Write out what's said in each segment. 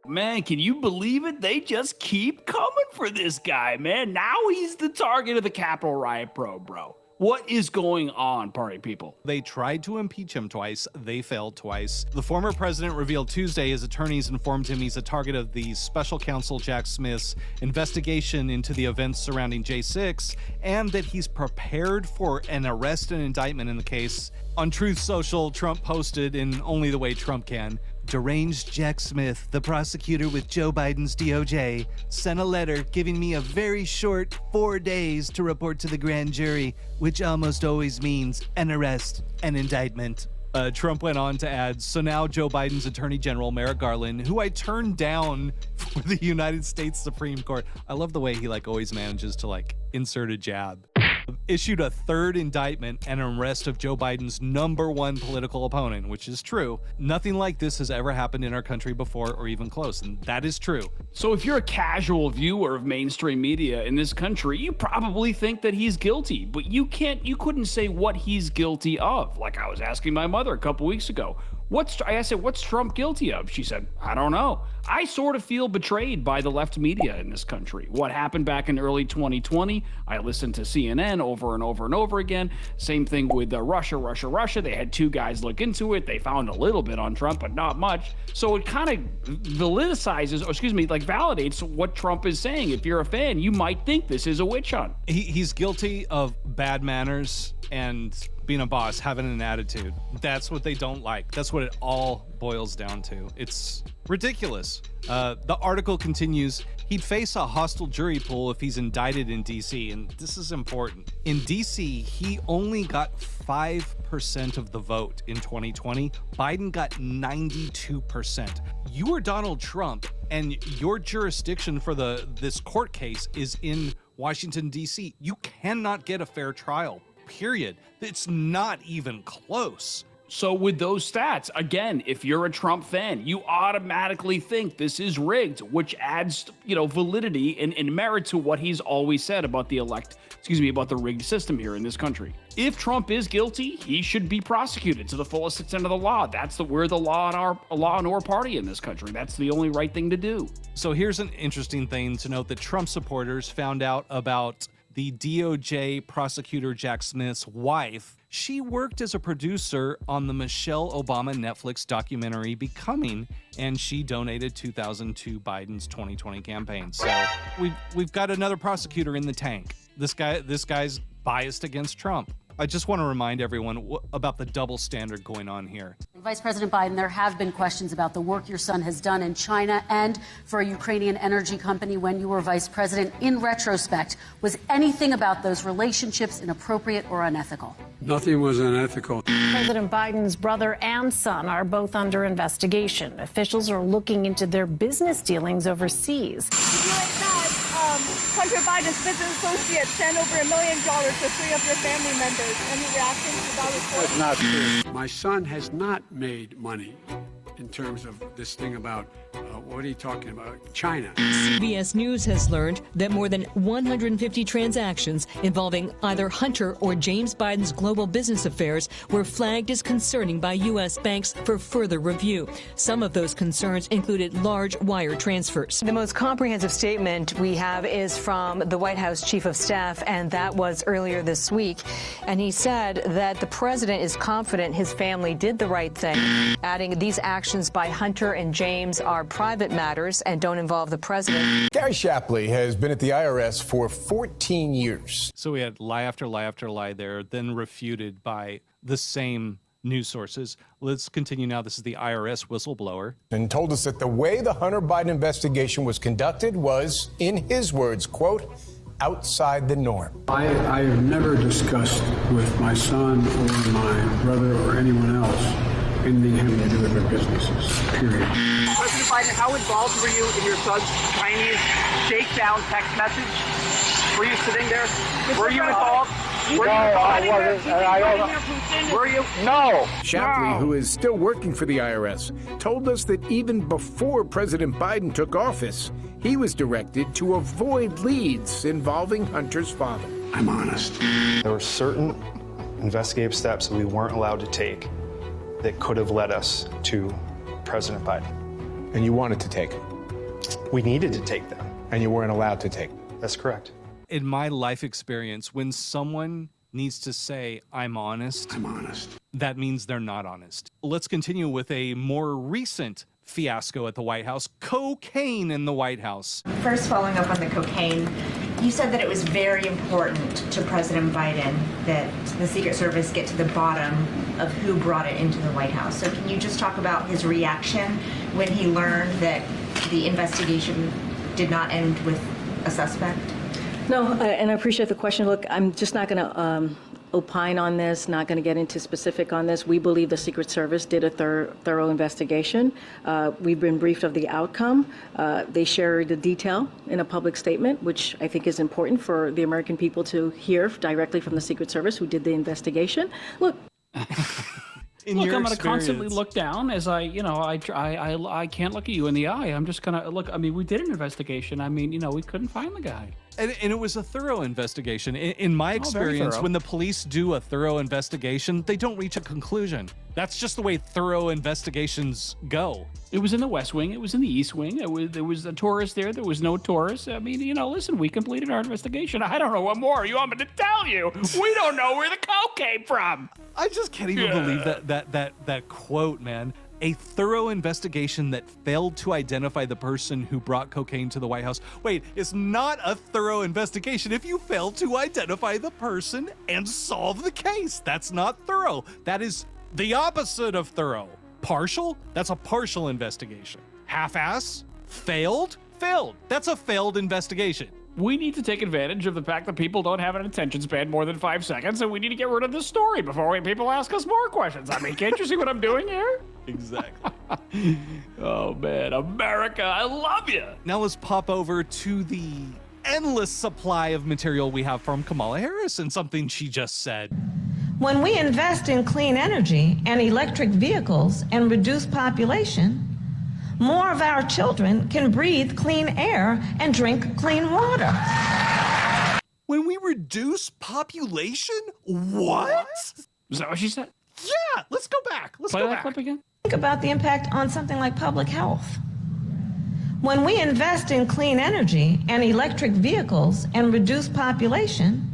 Man, can you believe it? They just keep coming for this guy, man. Now he's the target of the Capitol riot probe, bro. What is going on, party people? They tried to impeach him twice. They failed twice. The former president revealed Tuesday his attorneys informed him he's a target of the special counsel Jack Smith's investigation into the events surrounding J6, and that he's prepared for an arrest and indictment in the case. On Truth Social, Trump posted in only the way Trump can, "Deranged Jack Smith, the prosecutor with Joe Biden's DOJ, sent a letter giving me a very short 4 days to report to the grand jury, which almost always means an arrest and indictment." Trump went on to add, "So now Joe Biden's Attorney General Merrick Garland, who I turned down for the United States Supreme Court." I love the way he always manages to insert a jab. Issued a third indictment and an arrest of Joe Biden's #1 political opponent, which is true. Nothing like this has ever happened in our country before or even close, and that is true. So if you're a casual viewer of mainstream media in this country, you probably think that he's guilty, but you couldn't say what he's guilty of. Like I was asking my mother a couple weeks ago, I said, what's Trump guilty of? She said, I don't know. I sort of feel betrayed by the left media in this country. What happened back in early 2020, I listened to CNN over and over and over again. Same thing with Russia. They had 2 guys look into it. They found a little bit on Trump, but not much. So it kind of validates what Trump is saying. If you're a fan, you might think this is a witch hunt. He's guilty of bad manners and being a boss, having an attitude. That's what they don't like. That's what it all boils down to. It's ridiculous. The article continues, he'd face a hostile jury pool if he's indicted in DC, and this is important. In DC, he only got 5% of the vote in 2020. Biden got 92%. You are Donald Trump, and your jurisdiction for this court case is in Washington, DC. You cannot get a fair trial. Period. It's not even close. So with those stats, again, if you're a Trump fan, you automatically think this is rigged, which adds, validity and merit to what he's always said about the rigged system here in this country. If Trump is guilty, he should be prosecuted to the fullest extent of the law. We're the law and order party in this country. That's the only right thing to do. So here's an interesting thing to note that Trump supporters found out about the DOJ prosecutor Jack Smith's wife. She worked as a producer on the Michelle Obama Netflix documentary Becoming, and she donated $2,000 to Biden's 2020 campaign. So we've got another prosecutor in the tank. This guy's biased against Trump. I just want to remind everyone about the double standard going on here. Vice President Biden, there have been questions about the work your son has done in China and for a Ukrainian energy company when you were vice president. In retrospect, was anything about those relationships inappropriate or unethical? Nothing was unethical. President Biden's brother and son are both under investigation. Officials are looking into their business dealings overseas. Hunter Biden's business associates sent over $1 million to 3 of your family members. Any reaction to that report? That's not true. My son has not made money in terms of this thing about, what are you talking about, China? CBS News has learned that more than 150 transactions involving either Hunter or James Biden's global business affairs were flagged as concerning by U.S. banks for further review. Some of those concerns included large wire transfers. The most comprehensive statement we have is from the White House Chief of Staff, and that was earlier this week. And he said that the president is confident his family did the right thing, adding these actions by Hunter and James are private matters and don't involve the president. Gary Shapley has been at the IRS for 14 years. So we had lie after lie after lie there, then refuted by the same news sources. Let's continue now. This is the IRS whistleblower. And told us that the way the Hunter Biden investigation was conducted was, in his words, quote, outside the norm. I have never discussed with my son or my brother or anyone else anything having to do with their businesses, period. President Biden, how involved were you in your son's Chinese shakedown text message? Were you sitting there? Were you involved? No, I wasn't. I don't know. Were you? No. Shapley, who is still working for the IRS, told us that even before President Biden took office, he was directed to avoid leads involving Hunter's father. I'm honest. There were certain investigative steps that we weren't allowed to take that could have led us to President Biden. And you wanted to take it? We needed to take them. And you weren't allowed to take them. That's correct. In my life experience, when someone needs to say, I'm honest, that means they're not honest. Let's continue with a more recent fiasco at the White House, cocaine in the White House. First, following up on the cocaine, you said that it was very important to President Biden that the Secret Service get to the bottom of who brought it into the White House. So can you just talk about his reaction when he learned that the investigation did not end with a suspect? No, and I appreciate the question. Look, I'm just not going to opine on this, not going to get into specific on this. We believe the Secret Service did a thorough investigation. We've been briefed of the outcome. They shared the detail in a public statement, which I think is important for the American people to hear directly from the Secret Service who did the investigation. Look. I'm going to constantly look down as I can't look at you in the eye. I'm just going to look. I mean, we did an investigation. I mean, we couldn't find the guy. And it was a thorough investigation. In my experience, when the police do a thorough investigation, they don't reach a conclusion. That's just the way thorough investigations go. It was in the West Wing. It was in the East Wing. There was a tourist there. There was no tourist. I mean, listen, we completed our investigation. I don't know what more you want me to tell you. We don't know where the coke came from. I just can't even believe that quote, man. A thorough investigation that failed to identify the person who brought cocaine to the White House. Wait, it's not a thorough investigation if you fail to identify the person and solve the case. That's not thorough. That is the opposite of thorough. Partial? That's a partial investigation. Half-ass? Failed? Failed. That's a failed investigation. We need to take advantage of the fact that people don't have an attention span more than 5 seconds, and we need to get rid of this story before people ask us more questions. I mean, can't you see what I'm doing here? Exactly. Oh, man. America, I love you. Now let's pop over to the endless supply of material we have from Kamala Harris and something she just said. When we invest in clean energy and electric vehicles and reduce population, more of our children can breathe clean air and drink clean water. When we reduce population? What? Is that what she said? Yeah, let's go back. Let's play go that back. clip again. Think about the impact on something like public health. When we invest in clean energy and electric vehicles and reduce population,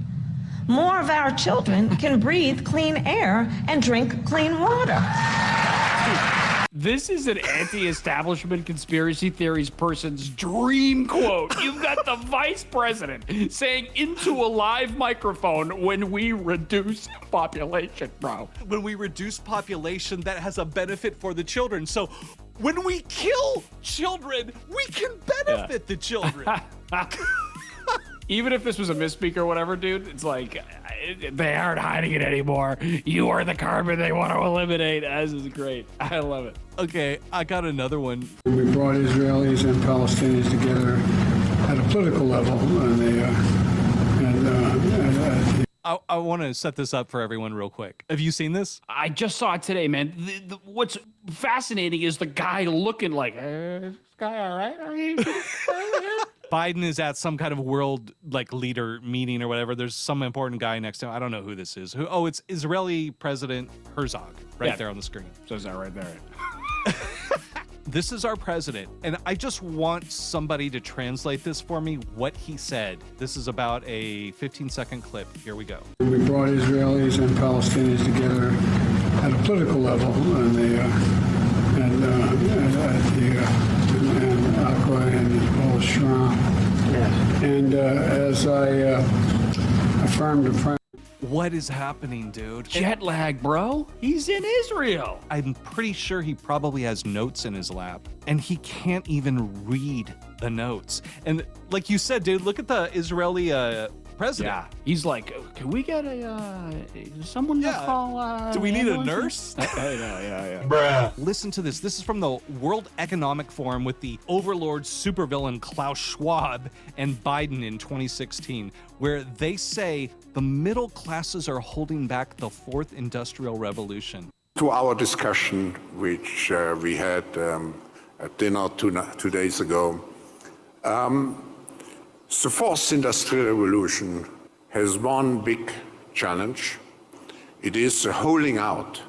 more of our children can breathe clean air and drink clean water. This is an anti-establishment conspiracy theories person's dream quote. You've got the vice president saying into a live microphone, when we reduce population, bro. When we reduce population, that has a benefit for the children. So when we kill children, we can benefit the children. Even if this was a misspeak or whatever, dude, it's like, they aren't hiding it anymore. You are the carbon they want to eliminate. This is great. I love it. Okay, I got another one. We brought Israelis and Palestinians together at a political level, I want to set this up for everyone real quick. Have you seen this? I just saw it today, man. What's fascinating is the guy looking like, is this guy all right? Are you Biden is at some kind of world leader meeting or whatever. There's some important guy next to him. I don't know who this is. It's Israeli President Herzog there on the screen. Says that right there. This is our president, and I just want somebody to translate this for me, what he said. This is about a 15-second clip. Here we go. We brought Israelis and Palestinians together at a political level, and as I affirmed to Prime. What is happening, dude? Jet lag, bro. He's in Israel. I'm pretty sure he probably has notes in his lap, and he can't even read the notes. And like you said, dude, look at the Israeli president. Yeah, he's like, can we get someone to call? Do we need a nurse? Yeah. Bruh. Listen to this. This is from the World Economic Forum with the overlord supervillain Klaus Schwab and Biden in 2016, where they say the middle classes are holding back the fourth industrial revolution. To our discussion, which we had at dinner 2 days ago, the fourth industrial revolution has one big challenge. It is the holding out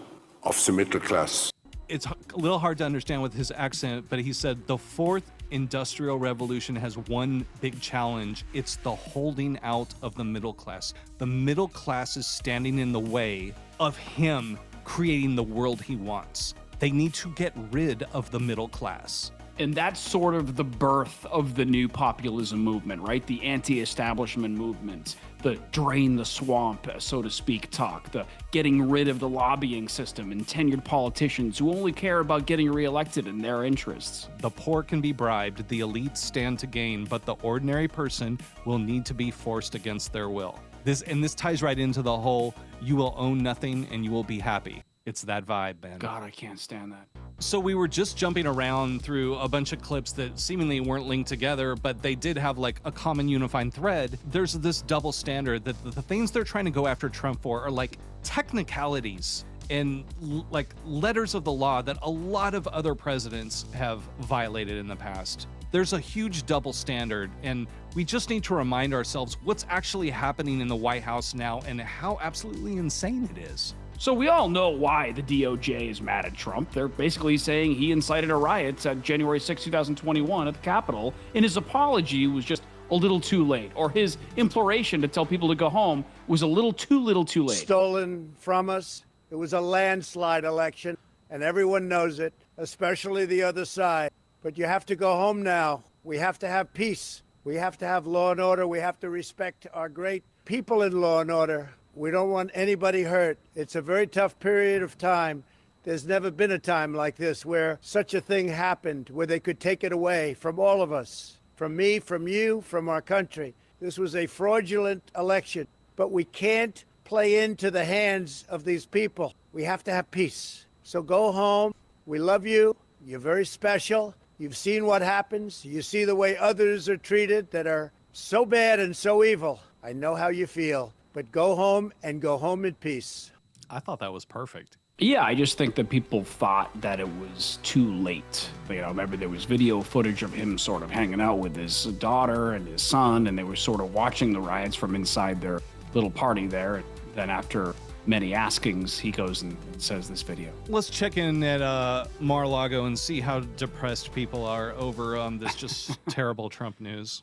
of the middle class. it's a little hard to understand with his accent, but he said the fourth industrial revolution has one big challenge. It's the holding out of the middle class. The middle class is standing in the way of him creating the world he wants. They need to get rid of the middle class. And that's sort of the birth of the new populism movement, right? The anti-establishment movement, the drain the swamp, so to speak, talk, the getting rid of the lobbying system and tenured politicians who only care about getting reelected in their interests. The poor can be bribed, the elites stand to gain, but the ordinary person will need to be forced against their will. This ties right into the whole, you will own nothing and you will be happy. It's that vibe, man. God, I can't stand that. So we were just jumping around through a bunch of clips that seemingly weren't linked together, but they did have like a common unifying thread. There's this double standard that the things they're trying to go after Trump for are like technicalities and like letters of the law that a lot of other presidents have violated in the past. There's a huge double standard, and we just need to remind ourselves what's actually happening in the White House now and how absolutely insane it is. So we all know why the DOJ is mad at Trump. They're basically saying he incited a riot on January 6, 2021 at the Capitol, and his apology was just a little too late, or his imploration to tell people to go home was a little too late. Stolen from us. It was a landslide election, and everyone knows it, especially the other side. But you have to go home now. We have to have peace. We have to have law and order. We have to respect our great people in law and order. We don't want anybody hurt. It's a very tough period of time. There's never been a time like this where such a thing happened, where they could take it away from all of us, from me, from you, from our country. This was a fraudulent election, but we can't play into the hands of these people. We have to have peace. So go home. We love you. You're very special. You've seen what happens. You see the way others are treated that are so bad and so evil. I know how you feel. But go home and go home in peace. I thought that was perfect. Yeah, I just think that people thought that it was too late. You know, remember there was video footage of him sort of hanging out with his daughter and his son, and they were sort of watching the riots from inside their little party there. And then after many askings, he goes and says this video. Let's check in at Mar-a-Lago and see how depressed people are over this just terrible Trump news.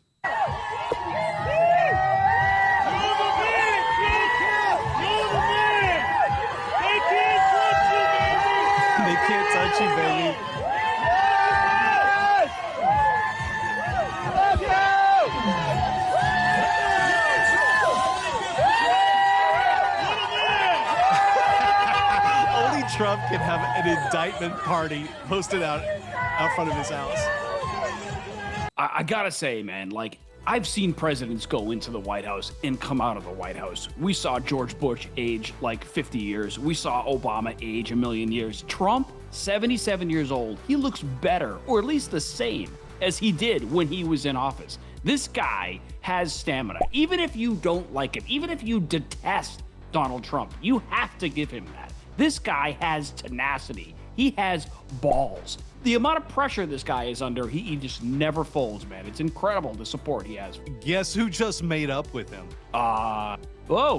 They can't touch you, baby. Only Trump can have an indictment party posted out front of his house. I gotta say, man, like, I've seen presidents go into the White House and come out of the White House. We saw George Bush age like 50 years. We saw Obama age a million years. Trump, 77 years old. He looks better, or at least the same, as he did when he was in office. This guy has stamina. Even if you don't like him, even if you detest Donald Trump, you have to give him that. This guy has tenacity. He has balls. The amount of pressure this guy is under, he just never folds, man. It's incredible the support he has. Guess who just made up with him? Whoa,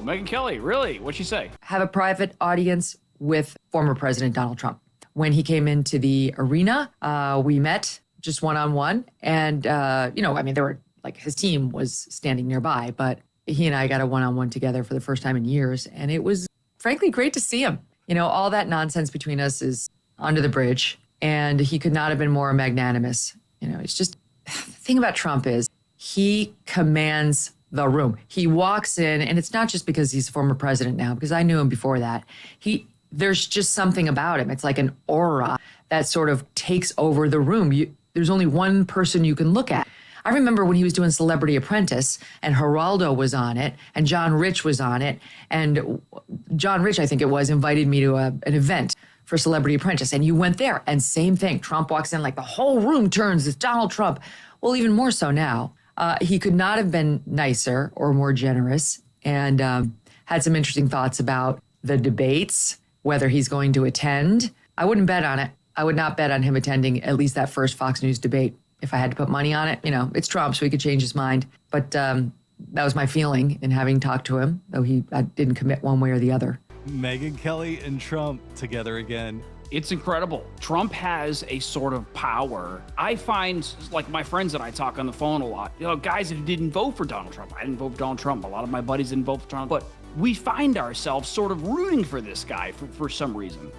Megyn Kelly, really? What'd she say? Have a private audience with former President Donald Trump. When he came into the arena, we met just one-on-one. And, there were, like, his team was standing nearby, but he and I got a one-on-one together for the first time in years. And it was, frankly, great to see him. You know, all that nonsense between us is under the bridge. And he could not have been more magnanimous. You know, it's just, the thing about Trump is he commands the room. He walks in, and it's not just because he's former president now, because I knew him before that. There's just something about him. It's like an aura that sort of takes over the room. There's only one person you can look at. I remember when he was doing Celebrity Apprentice, and Geraldo was on it, and John Rich was on it, and John Rich, I think it was, invited me to an event for Celebrity Apprentice, and you went there, and same thing. Trump walks in, like the whole room turns. It's Donald Trump. Well, even more so now. He could not have been nicer or more generous, and had some interesting thoughts about the debates, whether he's going to attend. I wouldn't bet on it. I would not bet on him attending at least that first Fox News debate. If I had to put money on it, it's Trump, so he could change his mind. But that was my feeling in having talked to him, though I didn't commit one way or the other. Megyn Kelly and Trump together again. It's incredible. Trump has a sort of power. I find, like my friends and I talk on the phone a lot, guys who didn't vote for Donald Trump. I didn't vote for Donald Trump. A lot of my buddies didn't vote for Trump. But we find ourselves sort of rooting for this guy for some reason.